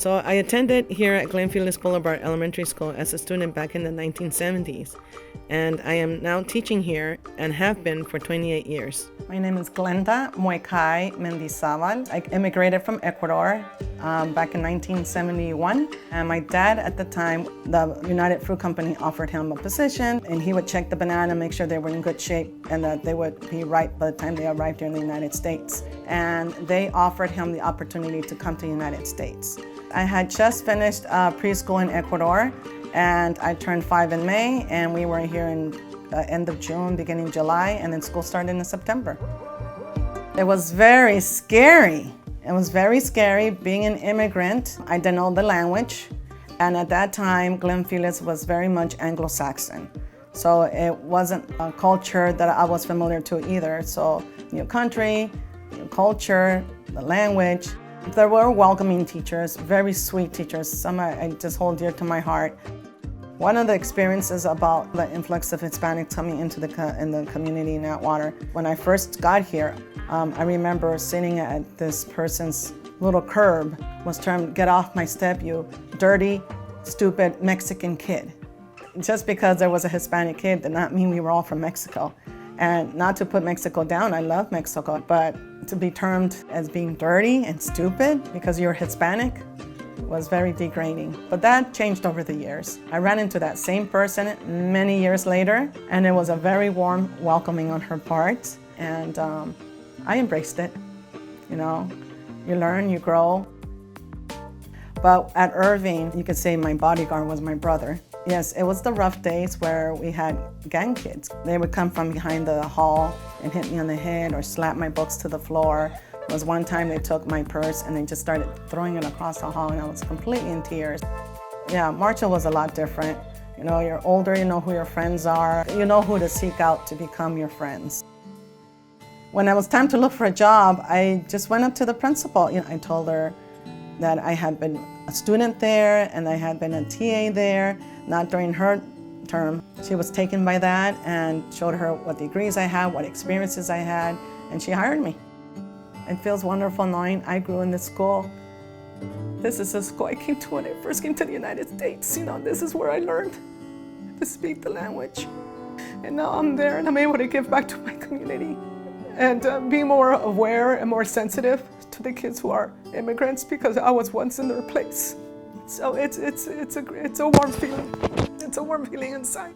So I attended here at Glenfield Boulevard Elementary School as a student back in the 1970s, and I am now teaching here and have been for 28 years. My name is Glenda Moikai Mendizabal. I immigrated from Ecuador back in 1971, and my dad at the time, the United Fruit Company offered him a position, and he would check the banana, make sure they were in good shape, and that they would be ripe by the time they arrived here in the United States. And they offered him the opportunity to come to the United States. I had just finished preschool in Ecuador, and I turned 5 in May, and we were here in end of June, beginning July, and then school started in September. It was very scary. It was very scary being an immigrant. I didn't know the language, and at that time, Glenfield was very much Anglo-Saxon. So it wasn't a culture that I was familiar to either. So new country, new culture, the language. There were welcoming teachers, very sweet teachers, some I just hold dear to my heart. One of the experiences about the influx of Hispanics coming into the community in Atwater, when I first got here, I remember sitting at this person's little curb, was termed, "Get off my step, you dirty, stupid Mexican kid." Just because there was a Hispanic kid did not mean we were all from Mexico. And not to put Mexico down, I love Mexico, but to be termed as being dirty and stupid because you're Hispanic was very degrading. But that changed over the years. I ran into that same person many years later, and it was a very warm welcoming on her part, and I embraced it. You know, you learn, you grow. But at Irving, you could say my bodyguard was my brother. Yes, it was the rough days where we had gang kids. They would come from behind the hall and hit me on the head or slap my books to the floor. There was one time they took my purse and they just started throwing it across the hall, and I was completely in tears. Yeah, Marshall was a lot different. You know, you're older, you know who your friends are. You know who to seek out to become your friends. When it was time to look for a job, I just went up to the principal. You know, I told her that I had been a student there and I had been a TA there, not during her term. She was taken by that and showed her what degrees I had, what experiences I had, and she hired me. It feels wonderful knowing I grew in this school. This is the school I came to when I first came to the United States. You know, this is where I learned to speak the language. And now I'm there and I'm able to give back to my community and be more aware and more sensitive to the kids who are immigrants, because I was once in their place. So it's a warm feeling. It's a warm feeling inside.